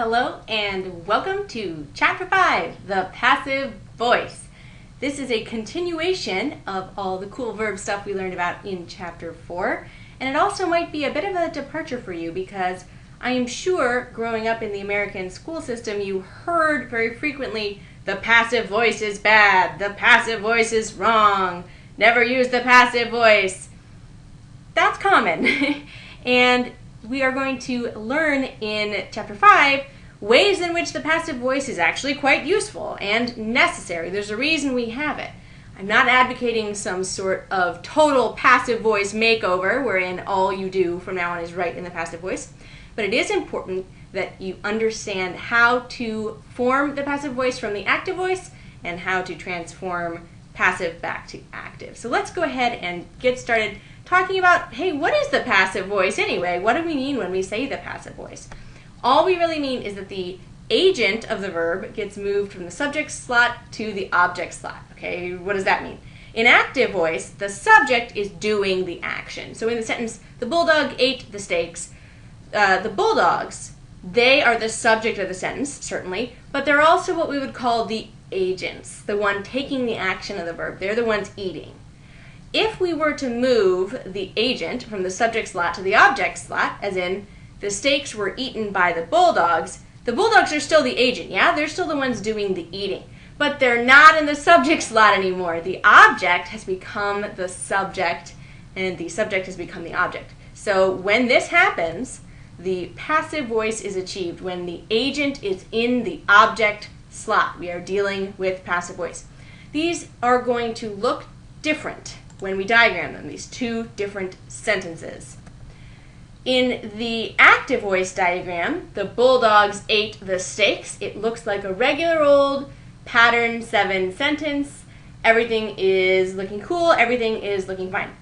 Hello and welcome to Chapter 5, the passive voice. This is a continuation of all the cool verb stuff we learned about in Chapter 4, and it also might be a bit of a departure for you because I am sure growing up in the American school system you heard very frequently, the passive voice is bad, the passive voice is wrong, never use the passive voice. That's common. And we are going to learn in Chapter 5 ways in which the passive voice is actually quite useful and necessary. There's a reason we have it. I'm not advocating some sort of total passive voice makeover wherein all you do from now on is write in the passive voice, but it is important that you understand how to form the passive voice from the active voice and how to transform passive back to active. So let's go ahead and get started talking about, hey, what is the passive voice anyway? What do we mean when we say the passive voice? All we really mean is that the agent of the verb gets moved from the subject slot to the object slot. Okay, what does that mean? In active voice, the subject is doing the action. So in the sentence, the bulldog ate the steaks, the bulldogs, they are the subject of the sentence, certainly, but they're also what we would call the agents, the one taking the action of the verb. They're the ones eating. If we were to move the agent from the subject slot to the object slot, as in the steaks were eaten by the bulldogs are still the agent, yeah? They're still the ones doing the eating. But they're not in the subject slot anymore. The object has become the subject, and the subject has become the object. So when this happens, the passive voice is achieved when the agent is in the object slot. We are dealing with passive voice. These are going to look different when we diagram them, these two different sentences. In the active voice diagram, the bulldogs ate the steaks. It looks like a regular old pattern 7 sentence. Everything is looking cool, everything is looking fine.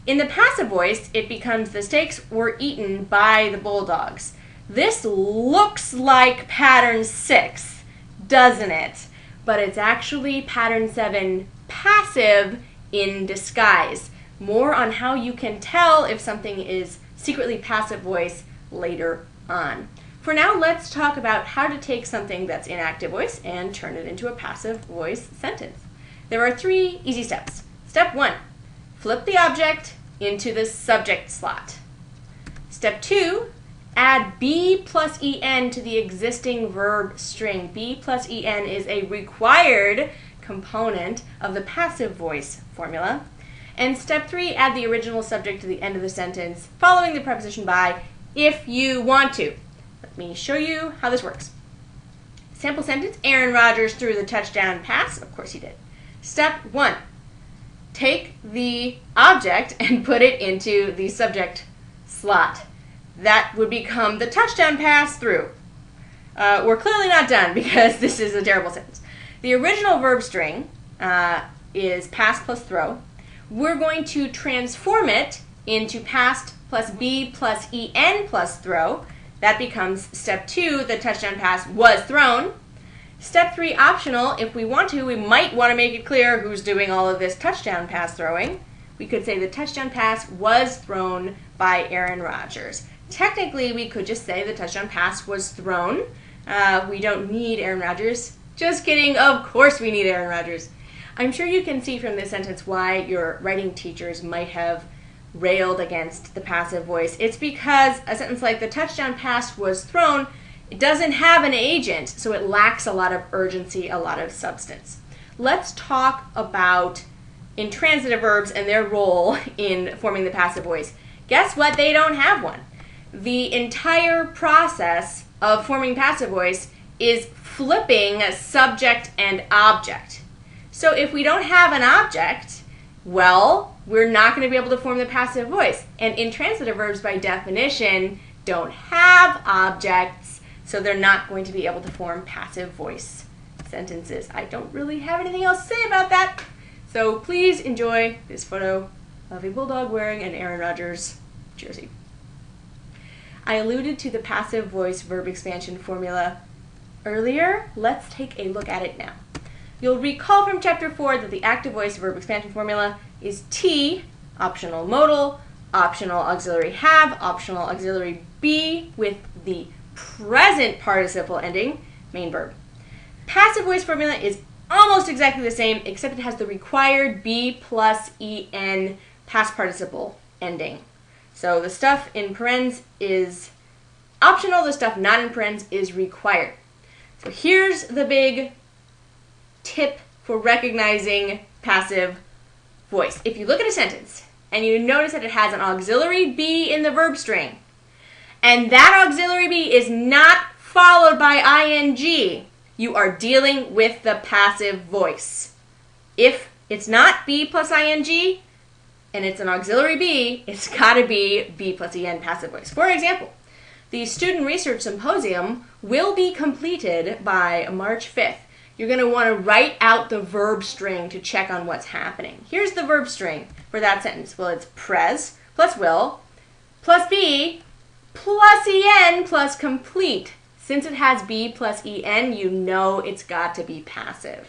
In the passive voice, it becomes the steaks were eaten by the bulldogs. This looks like pattern 6, doesn't it? But it's actually pattern 7 passive in disguise. More on how you can tell if something is secretly passive voice later on. For now, let's talk about how to take something that's in active voice and turn it into a passive voice sentence. There are 3 easy steps. Step 1, flip the object into the subject slot. Step 2, add be plus en to the existing verb string. Be plus en is a required component of the passive voice formula. And step 3, add the original subject to the end of the sentence, following the preposition by, if you want to. Let me show you how this works. Sample sentence, Aaron Rodgers threw the touchdown pass. Of course he did. Step 1, take the object and put it into the subject slot. That would become the touchdown pass through. We're clearly not done because this is a terrible sentence. The original verb string is past plus throw. We're going to transform it into past plus be plus en plus throw. That becomes step 2, the touchdown pass was thrown. Step 3, optional. If we want to, we might want to make it clear who's doing all of this touchdown pass throwing. We could say the touchdown pass was thrown by Aaron Rodgers. Technically, we could just say the touchdown pass was thrown. We don't need Aaron Rodgers. Just kidding, of course we need Aaron Rodgers. I'm sure you can see from this sentence why your writing teachers might have railed against the passive voice. It's because a sentence like the touchdown pass was thrown, it doesn't have an agent, so it lacks a lot of urgency, a lot of substance. Let's talk about intransitive verbs and their role in forming the passive voice. Guess what? They don't have one. The entire process of forming passive voice is flipping subject and object. So if we don't have an object, well, we're not going to be able to form the passive voice. And intransitive verbs, by definition, don't have objects, so they're not going to be able to form passive voice sentences. I don't really have anything else to say about that. So please enjoy this photo of a bulldog wearing an Aaron Rodgers jersey. I alluded to the passive voice verb expansion formula earlier. Let's take a look at it now. You'll recall from Chapter 4 that the active voice verb expansion formula is T, optional modal, optional auxiliary have, optional auxiliary be, with the present participle ending, main verb. Passive voice formula is almost exactly the same, except it has the required be plus en past participle ending. So the stuff in parens is optional, the stuff not in parens is required. So here's the big tip for recognizing passive voice. If you look at a sentence and you notice that it has an auxiliary be in the verb string, and that auxiliary be is not followed by ing, you are dealing with the passive voice. If it's not be plus ing and it's an auxiliary be, it's got to be plus en passive voice. For example, the Student Research Symposium will be completed by March 5th. You're going to want to write out the verb string to check on what's happening. Here's the verb string for that sentence. Well, it's pres plus will plus be plus en plus complete. Since it has be plus en, you know it's got to be passive.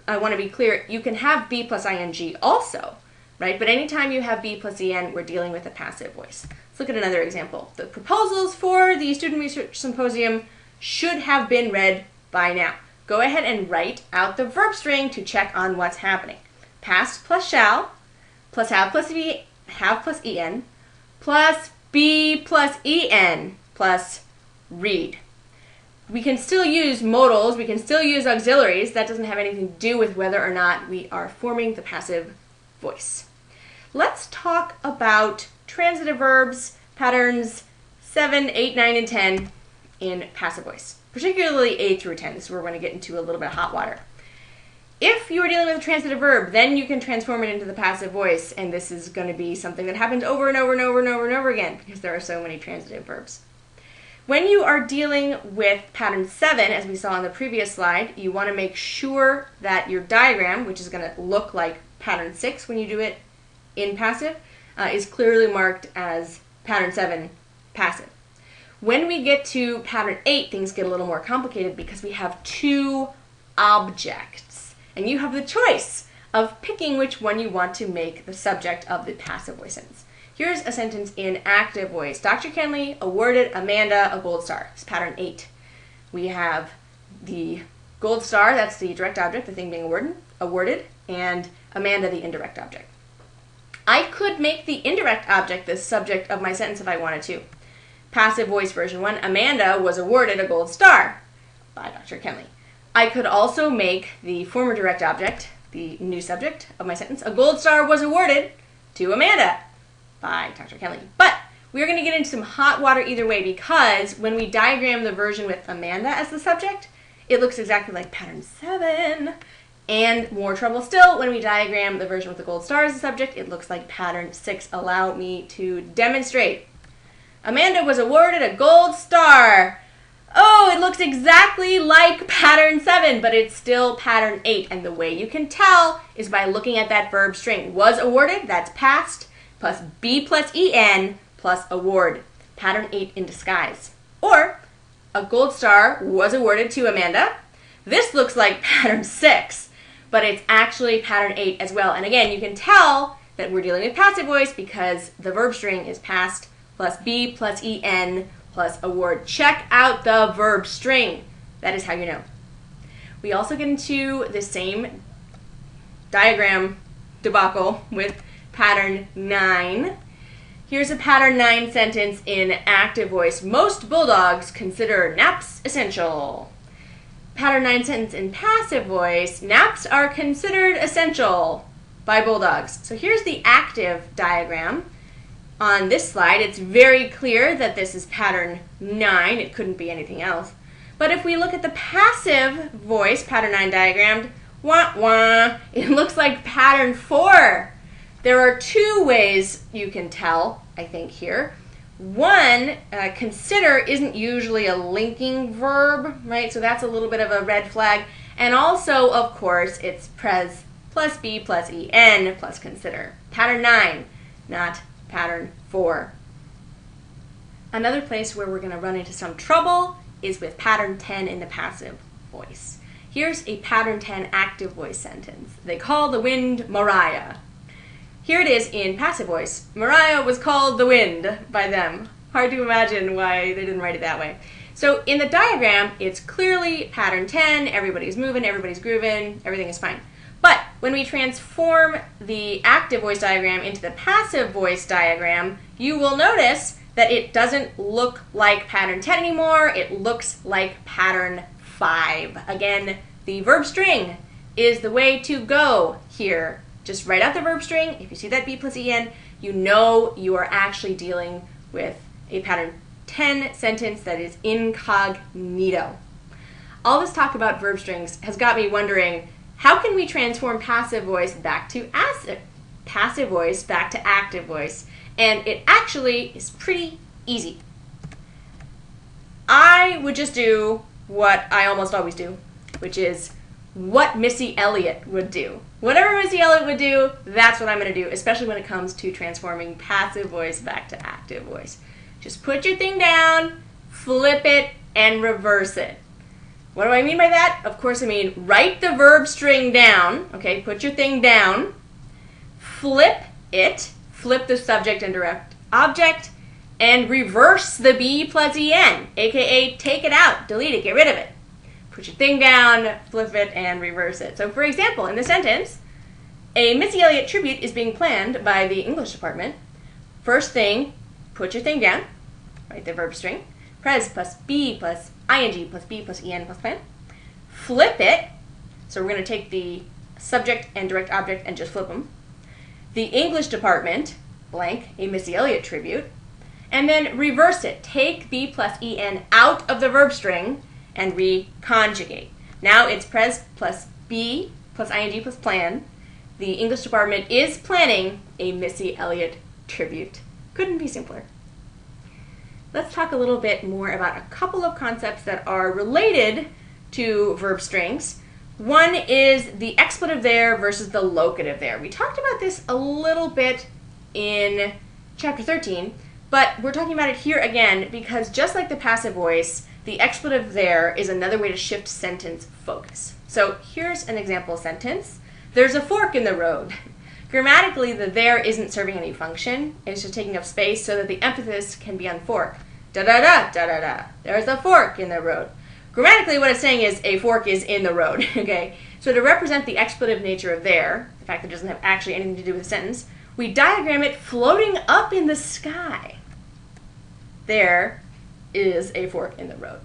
I want to be clear, you can have be plus ing also, right? But anytime you have be plus en, we're dealing with a passive voice. Let's look at another example. The proposals for the Student Research Symposium should have been read by now. Go ahead and write out the verb string to check on what's happening. Past plus shall, plus have plus en, plus be plus en, plus read. We can still use modals, we can still use auxiliaries. That doesn't have anything to do with whether or not we are forming the passive voice. Let's talk about transitive verbs, patterns 7, 8, 9, and 10 in passive voice. Particularly 8 through 10. This is where we're going to get into a little bit of hot water. If you are dealing with a transitive verb, then you can transform it into the passive voice, and this is going to be something that happens over and over and over and over and over again because there are so many transitive verbs. When you are dealing with pattern 7, as we saw on the previous slide, you want to make sure that your diagram, which is going to look like pattern 6 when you do it in passive, is clearly marked as pattern 7 passive. When we get to pattern 8, things get a little more complicated because we have 2 objects. And you have the choice of picking which one you want to make the subject of the passive voice sentence. Here's a sentence in active voice. Dr. Kenley awarded Amanda a gold star. It's pattern 8. We have the gold star, that's the direct object, the thing being awarded, and Amanda, the indirect object. I could make the indirect object the subject of my sentence if I wanted to. Passive voice version 1, Amanda was awarded a gold star by Dr. Kenley. I could also make the former direct object, the new subject of my sentence, a gold star was awarded to Amanda by Dr. Kenley. But we're going to get into some hot water either way because when we diagram the version with Amanda as the subject, it looks exactly like pattern 7. And more trouble still, when we diagram the version with the gold star as the subject, it looks like pattern 6. Allow me to demonstrate. Amanda was awarded a gold star. Oh, it looks exactly like pattern 7, but it's still pattern 8. And the way you can tell is by looking at that verb string. Was awarded, that's past, plus be plus en plus award. Pattern 8 in disguise. Or, a gold star was awarded to Amanda. This looks like pattern 6, but it's actually pattern 8 as well. And again, you can tell that we're dealing with passive voice because the verb string is past plus be plus en plus award. Check out the verb string. That is how you know. We also get into the same diagram debacle with pattern 9. Here's a pattern 9 sentence in active voice. Most bulldogs consider naps essential. Pattern 9 sentence in passive voice. Naps are considered essential by bulldogs. So here's the active diagram. On this slide, it's very clear that this is pattern 9. It couldn't be anything else. But if we look at the passive voice, pattern 9 diagrammed, wah, wah, it looks like pattern 4. There are 2 ways you can tell, I think, here. One, consider isn't usually a linking verb, right? So that's a little bit of a red flag. And also, of course, it's pres plus be plus en plus consider. Pattern 9, not pattern 4. Another place where we're going to run into some trouble is with pattern 10 in the passive voice. Here's a pattern 10 active voice sentence. They call the wind Mariah. Here it is in passive voice. Mariah was called the wind by them. Hard to imagine why they didn't write it that way. So in the diagram, it's clearly pattern 10, everybody's moving, everybody's grooving, everything is fine. But when we transform the active voice diagram into the passive voice diagram, you will notice that it doesn't look like pattern 10 anymore, it looks like pattern 5. Again, the verb string is the way to go here. Just write out the verb string. If you see that B plus EN, you know you are actually dealing with a pattern 10 sentence that is incognito. All this talk about verb strings has got me wondering, how can we transform passive voice back to active voice? And it actually is pretty easy. I would just do what I almost always do, which is what Missy Elliott would do. Whatever Missy Elliott would do, that's what I'm going to do, especially when it comes to transforming passive voice back to active voice. Just put your thing down, flip it, and reverse it. What do I mean by that? Of course I mean write the verb string down, okay, put your thing down, flip it, flip the subject and direct object, and reverse the B plus EN, aka take it out, delete it, get rid of it. Put your thing down, flip it, and reverse it. So for example, in the sentence, a Missy Elliott tribute is being planned by the English department. First thing, put your thing down, write the verb string, pres plus B plus ing plus B plus EN plus plan. Flip it, so we're going to take the subject and direct object and just flip them. The English department, blank, a Missy Elliott tribute. And then reverse it. Take B plus EN out of the verb string and reconjugate. Now it's pres plus B plus ing plus plan. The English department is planning a Missy Elliott tribute. Couldn't be simpler. Let's talk a little bit more about a couple of concepts that are related to verb strings. One is the expletive there versus the locative there. We talked about this a little bit in chapter 13, but we're talking about it here again because just like the passive voice, the expletive there is another way to shift sentence focus. So here's an example sentence. There's a fork in the road. Grammatically, the there isn't serving any function. It's just taking up space so that the emphasis can be on fork. Da-da-da, da-da-da. There's a fork in the road. Grammatically, what it's saying is a fork is in the road, okay? So to represent the expletive nature of there, the fact that it doesn't have actually anything to do with the sentence, we diagram it floating up in the sky. There is a fork in the road.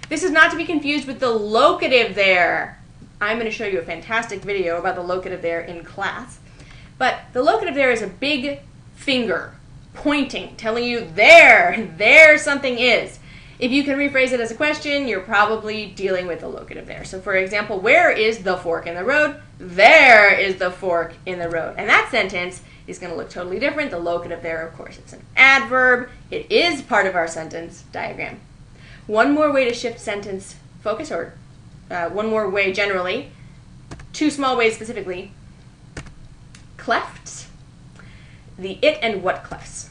This is not to be confused with the locative there. I'm going to show you a fantastic video about the locative there in class. But the locative there is a big finger pointing, telling you there something is. If you can rephrase it as a question, you're probably dealing with the locative there. So for example, where is the fork in the road? There is the fork in the road. And that sentence is going to look totally different. The locative there, of course, it's an adverb. It is part of our sentence diagram. One more way to shift sentence focus, or one more way generally, two small ways specifically. Clefts, the it and what clefs.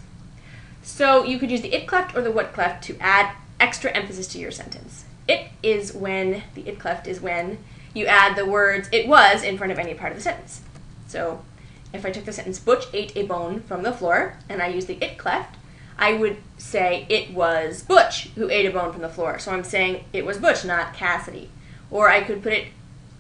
So you could use the it cleft or the what cleft to add extra emphasis to your sentence. The it cleft is when you add the words it was in front of any part of the sentence. So if I took the sentence Butch ate a bone from the floor and I use the it cleft, I would say it was Butch who ate a bone from the floor. So I'm saying it was Butch, not Cassidy. Or I could put it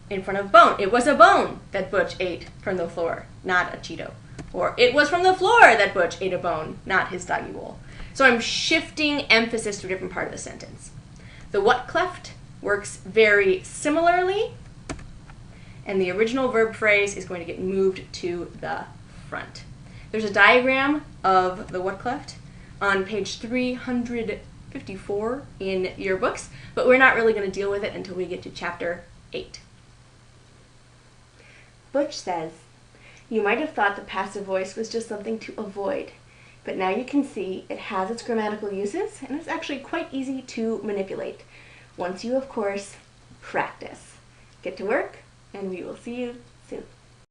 in front of bone. It was a bone that Butch ate from the floor, not a Cheeto. Or it was from the floor that Butch ate a bone, not his doggy wool. So I'm shifting emphasis to a different part of the sentence. The what cleft works very similarly, and the original verb phrase is going to get moved to the front. There's a diagram of the what cleft on page 354 in your books, but we're not really going to deal with it until we get to chapter 8. Butch says, "You might have thought the passive voice was just something to avoid, but now you can see it has its grammatical uses, and it's actually quite easy to manipulate, once you, of course, practice. Get to work, and we will see you soon."